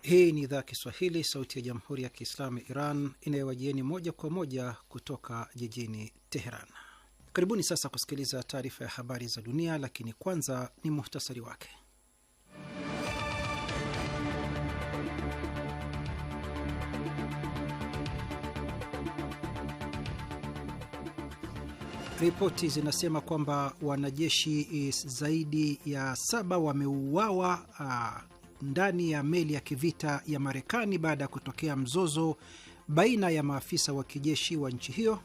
Hii ni idhaa Kiswahili sauti ya jamhuri ya kiislamu ya Iran inayowajieni moja kwa moja kutoka jijini Teheran. Karibuni sasa kusikiliza taarifa ya habari za dunia, lakini kwanza ni muhtasari wake. Ripoti zinasema kwamba wanajeshi zaidi ya 7 wameuawa ndani ya meli ya kivita ya Marekani baada ya kutokea mzozo baina ya maafisa wa kijeshi wa nchi hiyo.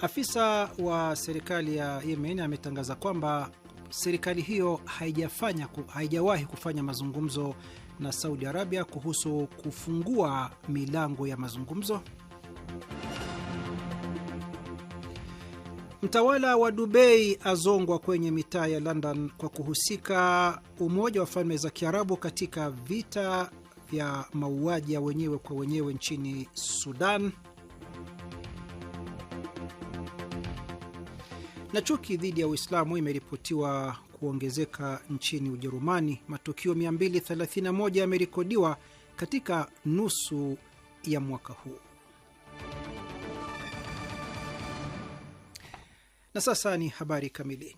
Afisa wa serikali ya Yemen ametangaza kwamba serikali hiyo haijawahi kufanya mazungumzo na Saudi Arabia kuhusu kufungua milango ya mazungumzo. Mtawala wa Dubai azongwa kwenye mitaa ya London kwa kuhusika Umoja wa Falme za Kiarabu katika vita vya mauaji ya wenyewe kwa wenyewe nchini Sudan. Na chuki dhidi ya Uislamu imeripotiwa kuongezeka nchini Ujerumani. Matukio 231 yamerekodiwa katika nusu ya mwaka huu. Na sasa ni habari kamili.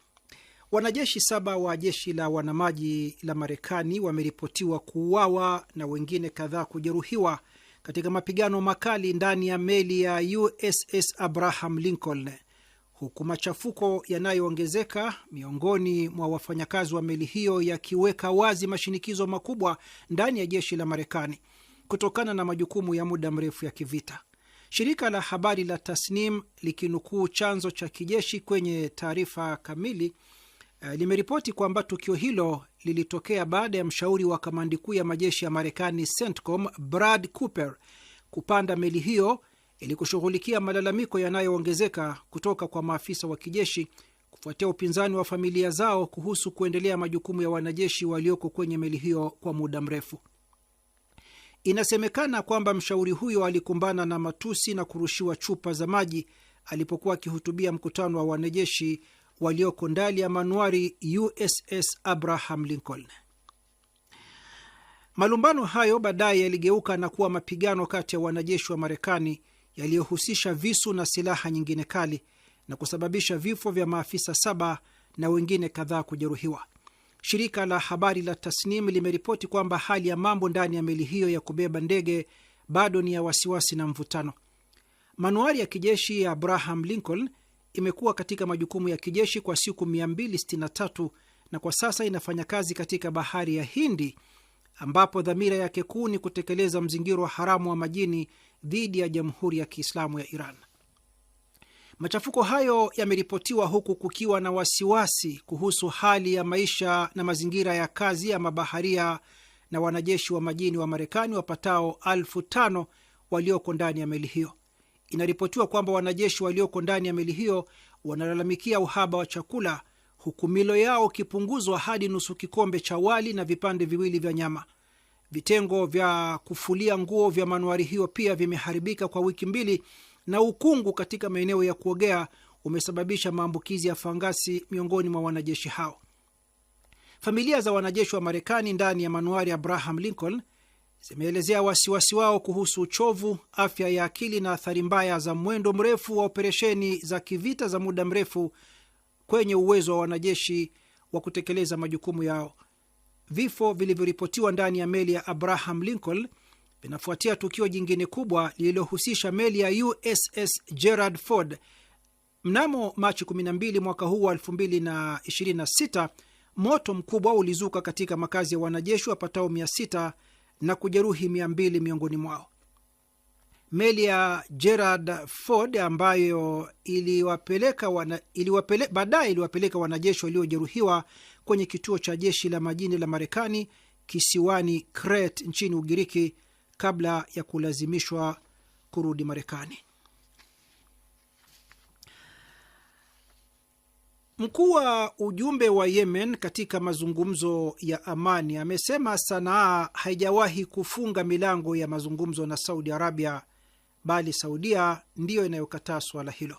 Wanajeshi 7 wa jeshi la wanamaji la Marekani wameripotiwa kuuawa na wengine kadhaa kujeruhiwa katika mapigano makali ndani ya meli ya USS Abraham Lincoln, huku machafuko yanayoongezeka miongoni mwa wafanyakazi wa meli hiyo yakiweka wazi mashinikizo makubwa ndani ya jeshi la Marekani kutokana na majukumu ya muda mrefu ya kivita. Shirika la habari la Tasnim likinukuu chanzo cha kijeshi kwenye taarifa kamili limeripoti kwamba tukio hilo lilitokea baada ya mshauri wa kamandi kuu ya majeshi ya Marekani CENTCOM Brad Cooper kupanda meli hiyo ili kushughulikia malalamiko yanayoongezeka kutoka kwa maafisa wa kijeshi kufuatia upinzani wa familia zao kuhusu kuendelea majukumu ya wanajeshi walioko kwenye meli hiyo kwa muda mrefu. Inasemekana kwamba mshauri huyo alikumbana na matusi na kurushiwa chupa za maji alipokuwa akihutubia mkutano wa wanajeshi walioko ndani ya manuari USS Abraham Lincoln. Malumbano hayo baadaye yaligeuka na kuwa mapigano kati ya wanajeshi wa Marekani yaliyohusisha visu na silaha nyingine kali na kusababisha vifo vya maafisa 7 na wengine kadhaa kujeruhiwa. Shirika la habari la Tasnim limeripoti kwamba hali ya mambo ndani ya meli hiyo ya kubeba ndege bado ni ya wasiwasi na mvutano. Manuari ya kijeshi ya Abraham Lincoln imekuwa katika majukumu ya kijeshi kwa siku 263 na kwa sasa inafanya kazi katika bahari ya Hindi, ambapo dhamira yake kuu ni kutekeleza mzingiro wa haramu wa majini dhidi ya Jamhuri ya Kiislamu ya Iran. Machafuko hayo yameripotiwa huku kukiwa na wasiwasi kuhusu hali ya maisha na mazingira ya kazi ya mabaharia na wanajeshi wa majini wa Marekani wapatao 5,000 walioko ndani ya meli hiyo. Inaripotiwa kwamba wanajeshi walioko ndani ya meli hiyo wanalalamikia uhaba wa chakula, huku milo yao ikipunguzwa hadi nusu kikombe cha wali na vipande viwili vya nyama. Vitengo vya kufulia nguo vya manuari hiyo pia vimeharibika kwa wiki 2 na ukungu katika maeneo ya kuogea umesababisha maambukizi ya fangasi miongoni mwa wanajeshi hao. Familia za wanajeshi wa Marekani ndani ya manuari Abraham Lincoln zimeelezea wasiwasi wao kuhusu uchovu, afya ya akili na athari mbaya za mwendo mrefu wa operesheni za kivita za muda mrefu kwenye uwezo wa wanajeshi wa kutekeleza majukumu yao. Vifo vilivyoripotiwa ndani ya meli ya Abraham Lincoln vinafuatia tukio jingine kubwa lililohusisha meli ya USS Gerald Ford. Mnamo Machi 12 mwaka huu wa 2026, moto mkubwa ulizuka katika makazi ya wanajeshi wapatao 600 na kujeruhi 200 miongoni mwao. Meli ya Gerald Ford ambayo baadaye iliwapeleka wanajeshi waliojeruhiwa kwenye kituo cha jeshi la majini la Marekani kisiwani Crete nchini Ugiriki kabla ya kulazimishwa kurudi Marekani. Mkuu wa ujumbe wa Yemen katika mazungumzo ya amani amesema Sanaa haijawahi kufunga milango ya mazungumzo na Saudi Arabia, bali Saudia ndiyo inayokataa suala hilo.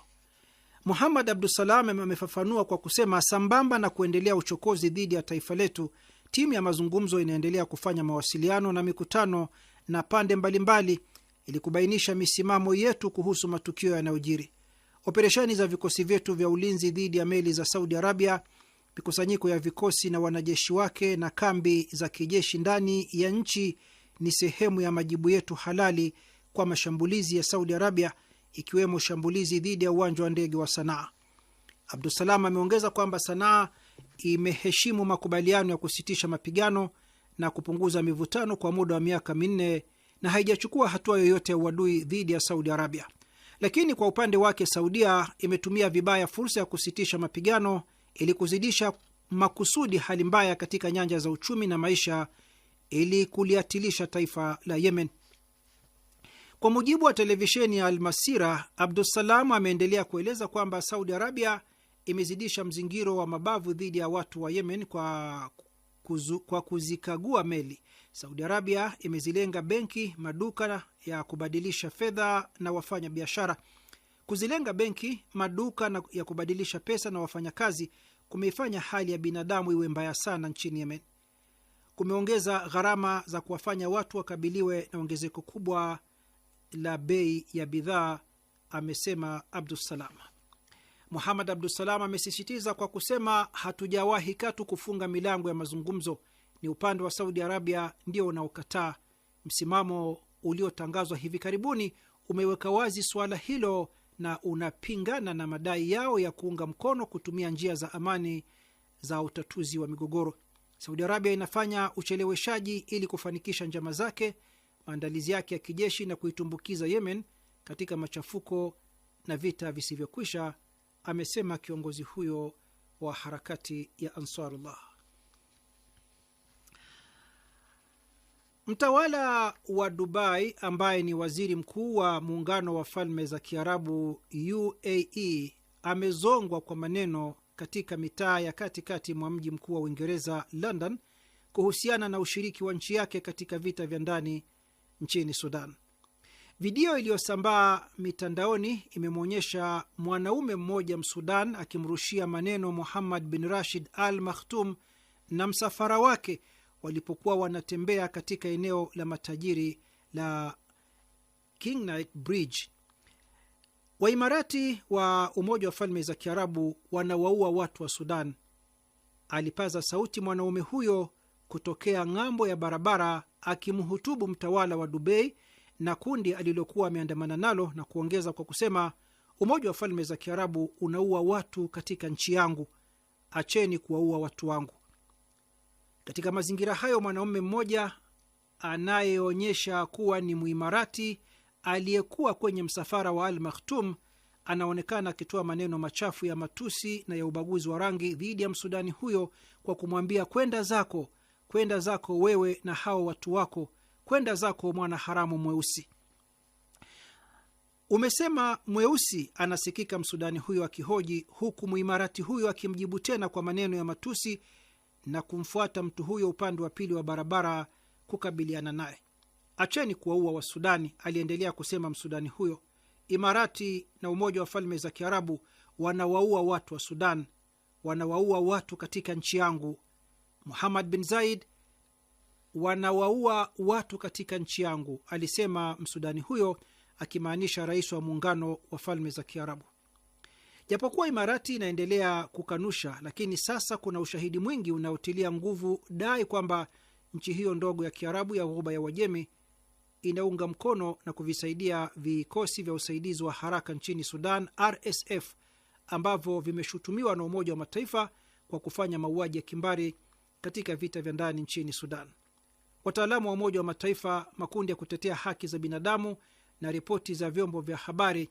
Muhammad Abdusalam amefafanua kwa kusema, sambamba na kuendelea uchokozi dhidi ya taifa letu, timu ya mazungumzo inaendelea kufanya mawasiliano na mikutano na pande mbalimbali ili kubainisha misimamo yetu kuhusu matukio yanayojiri. Operesheni za vikosi vyetu vya ulinzi dhidi ya meli za Saudi Arabia, mikusanyiko ya vikosi na wanajeshi wake na kambi za kijeshi ndani ya nchi ni sehemu ya majibu yetu halali kwa mashambulizi ya Saudi Arabia, ikiwemo shambulizi dhidi ya uwanja wa ndege wa Sanaa. Abdusalam ameongeza kwamba Sanaa imeheshimu makubaliano ya kusitisha mapigano na kupunguza mivutano kwa muda wa miaka minne na haijachukua hatua yoyote ya uadui dhidi ya Saudi Arabia. Lakini kwa upande wake, Saudia imetumia vibaya fursa ya kusitisha mapigano ili kuzidisha makusudi hali mbaya katika nyanja za uchumi na maisha ili kuliatilisha taifa la Yemen. Kwa mujibu wa televisheni ya Almasira, Abdusalam ameendelea kueleza kwamba Saudi Arabia imezidisha mzingiro wa mabavu dhidi ya watu wa Yemen kwa kuzikagua meli. Saudi Arabia imezilenga benki, maduka ya kubadilisha fedha na wafanya biashara. Kuzilenga benki, maduka ya kubadilisha pesa na wafanyakazi kumeifanya hali ya binadamu iwe mbaya sana nchini Yemen. Kumeongeza gharama za kuwafanya watu wakabiliwe na ongezeko kubwa la bei ya bidhaa, amesema Abdusalam. Muhammad Abdusalam amesisitiza kwa kusema, hatujawahi katu kufunga milango ya mazungumzo, ni upande wa Saudi Arabia ndio unaokataa. Msimamo uliotangazwa hivi karibuni umeweka wazi suala hilo na unapingana na madai yao ya kuunga mkono kutumia njia za amani za utatuzi wa migogoro. Saudi Arabia inafanya ucheleweshaji ili kufanikisha njama zake, maandalizi yake ya kijeshi na kuitumbukiza Yemen katika machafuko na vita visivyokwisha, amesema kiongozi huyo wa harakati ya Ansarullah. Mtawala wa Dubai ambaye ni waziri mkuu wa muungano wa falme za Kiarabu UAE amezongwa kwa maneno katika mitaa ya katikati mwa mji mkuu wa Uingereza, London, kuhusiana na ushiriki wa nchi yake katika vita vya ndani nchini Sudan. Video iliyosambaa mitandaoni imemwonyesha mwanaume mmoja Msudan akimrushia maneno Muhammad bin Rashid Al Maktoum na msafara wake walipokuwa wanatembea katika eneo la matajiri la King Bridge. Waimarati wa Umoja wa Falme za Kiarabu wanawaua watu wa Sudan, alipaza sauti mwanaume huyo kutokea ng'ambo ya barabara akimhutubu mtawala wa Dubai na kundi alilokuwa ameandamana nalo, na kuongeza kwa kusema, Umoja wa Falme za Kiarabu unaua watu katika nchi yangu, acheni kuwaua watu wangu. Katika mazingira hayo, mwanaume mmoja anayeonyesha kuwa ni Muimarati aliyekuwa kwenye msafara wa Al Maktoum anaonekana akitoa maneno machafu ya matusi na ya ubaguzi wa rangi dhidi ya Msudani huyo kwa kumwambia, kwenda zako wewe na hao watu wako, kwenda zako mwana haramu mweusi. Umesema mweusi, anasikika Msudani huyo akihoji, huku Muimarati huyo akimjibu tena kwa maneno ya matusi na kumfuata mtu huyo upande wa pili wa barabara kukabiliana naye. Acheni kuwaua Wasudani, aliendelea kusema Msudani huyo. Imarati na Umoja wa Falme za Kiarabu wanawaua watu wa Sudan, wanawaua watu katika nchi yangu. Muhammad bin Zaid wanawaua watu katika nchi yangu, alisema Msudani huyo, akimaanisha rais wa Muungano wa Falme za Kiarabu. Japokuwa Imarati inaendelea kukanusha, lakini sasa kuna ushahidi mwingi unaotilia nguvu dai kwamba nchi hiyo ndogo ya Kiarabu ya Ghuba ya Uajemi inaunga mkono na kuvisaidia vikosi vya usaidizi wa haraka nchini Sudan, RSF, ambavyo vimeshutumiwa na Umoja wa Mataifa kwa kufanya mauaji ya kimbari katika vita vya ndani nchini Sudan. Wataalamu wa Umoja wa Mataifa, makundi ya kutetea haki za binadamu na ripoti za vyombo vya habari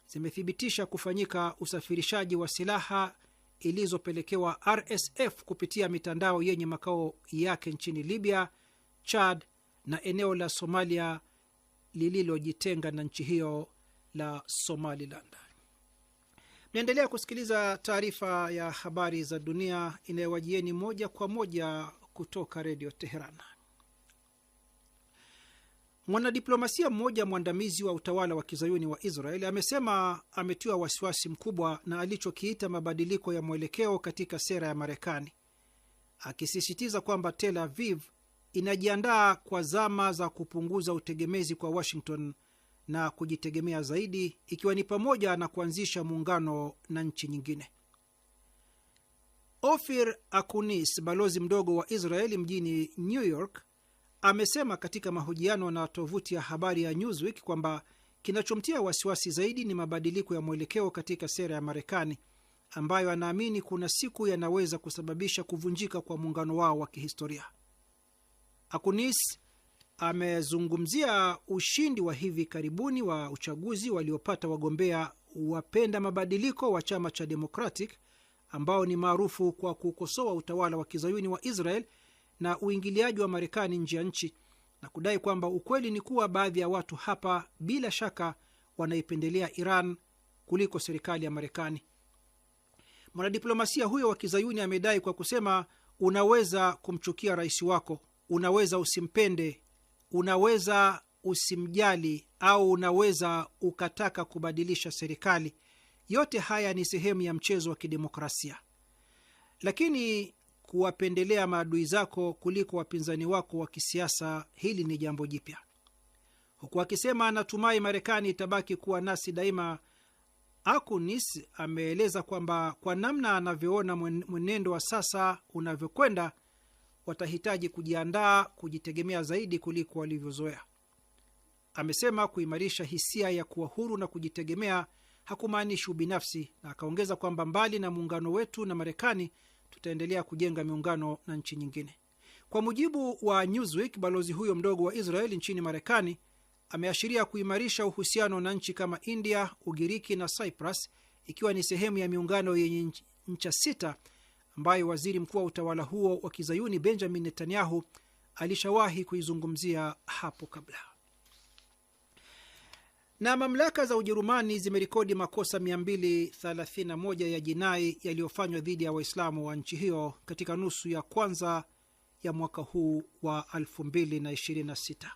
zimethibitisha kufanyika usafirishaji wa silaha ilizopelekewa RSF kupitia mitandao yenye makao yake nchini Libya, Chad na eneo la Somalia lililojitenga na nchi hiyo la Somaliland. Mnaendelea kusikiliza taarifa ya habari za dunia inayowajieni moja kwa moja kutoka Redio Teheran. Mwanadiplomasia mmoja mwandamizi wa utawala wa kizayuni wa Israel amesema ametiwa wasiwasi mkubwa na alichokiita mabadiliko ya mwelekeo katika sera ya Marekani, akisisitiza kwamba Tel Aviv inajiandaa kwa zama za kupunguza utegemezi kwa Washington na kujitegemea zaidi, ikiwa ni pamoja na kuanzisha muungano na nchi nyingine. Ofir Akunis, balozi mdogo wa Israeli mjini New York, amesema katika mahojiano na tovuti ya habari ya Newsweek kwamba kinachomtia wasiwasi zaidi ni mabadiliko ya mwelekeo katika sera ya Marekani, ambayo anaamini kuna siku yanaweza kusababisha kuvunjika kwa muungano wao wa kihistoria. Akunis amezungumzia ushindi wa hivi karibuni wa uchaguzi waliopata wagombea wapenda mabadiliko wa chama cha Democratic, ambao ni maarufu kwa kukosoa utawala wa kizayuni wa Israel na uingiliaji wa Marekani nje ya nchi, na kudai kwamba ukweli ni kuwa baadhi ya watu hapa bila shaka wanaipendelea Iran kuliko serikali ya Marekani. Mwanadiplomasia huyo wa kizayuni amedai kwa kusema, unaweza kumchukia rais wako, unaweza usimpende, unaweza usimjali, au unaweza ukataka kubadilisha serikali. Yote haya ni sehemu ya mchezo wa kidemokrasia, lakini kuwapendelea maadui zako kuliko wapinzani wako wa kisiasa, hili ni jambo jipya. Huku akisema anatumai Marekani itabaki kuwa nasi daima, Akunis ameeleza kwamba kwa namna anavyoona mwenendo wa sasa unavyokwenda, watahitaji kujiandaa kujitegemea zaidi kuliko walivyozoea. Amesema kuimarisha hisia ya kuwa huru na kujitegemea hakumaanishi ubinafsi, na akaongeza kwamba mbali na muungano wetu na Marekani, tutaendelea kujenga miungano na nchi nyingine. Kwa mujibu wa Newsweek, balozi huyo mdogo wa Israeli nchini Marekani ameashiria kuimarisha uhusiano na nchi kama India, Ugiriki na Cyprus, ikiwa ni sehemu ya miungano yenye ncha sita ambayo waziri mkuu wa utawala huo wa kizayuni Benjamin Netanyahu alishawahi kuizungumzia hapo kabla. Na mamlaka za Ujerumani zimerekodi makosa 231 ya jinai yaliyofanywa dhidi ya Waislamu wa nchi hiyo katika nusu ya kwanza ya mwaka huu wa 2026.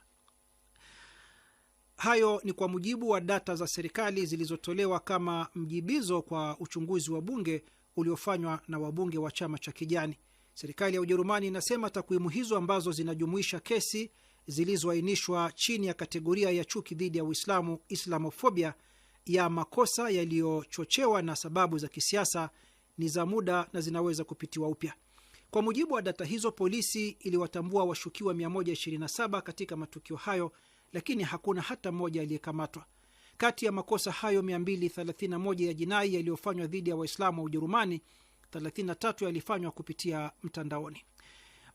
Hayo ni kwa mujibu wa data za serikali zilizotolewa kama mjibizo kwa uchunguzi wa bunge uliofanywa na wabunge wa chama cha Kijani. Serikali ya Ujerumani inasema takwimu hizo, ambazo zinajumuisha kesi zilizoainishwa chini ya kategoria ya chuki dhidi ya Uislamu, Islamofobia, ya makosa yaliyochochewa na sababu za kisiasa, ni za muda na zinaweza kupitiwa upya. Kwa mujibu wa data hizo, polisi iliwatambua washukiwa 127 katika matukio hayo, lakini hakuna hata mmoja aliyekamatwa. Kati ya makosa hayo 231 ya jinai yaliyofanywa dhidi ya Waislamu wa Ujerumani, 33 yalifanywa kupitia mtandaoni.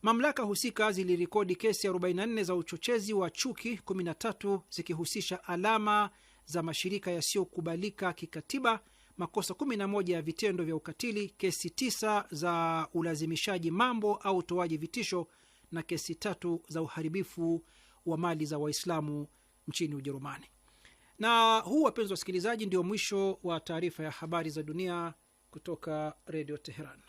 Mamlaka husika zilirekodi kesi 44 za uchochezi wa chuki, 13 zikihusisha alama za mashirika yasiyokubalika kikatiba, makosa 11 ya vitendo vya ukatili, kesi 9 za ulazimishaji mambo au utoaji vitisho, na kesi 3 za uharibifu wa mali za Waislamu nchini Ujerumani. Na huu, wapenzi wasikilizaji, ndio mwisho wa taarifa ya habari za dunia kutoka Redio Teheran.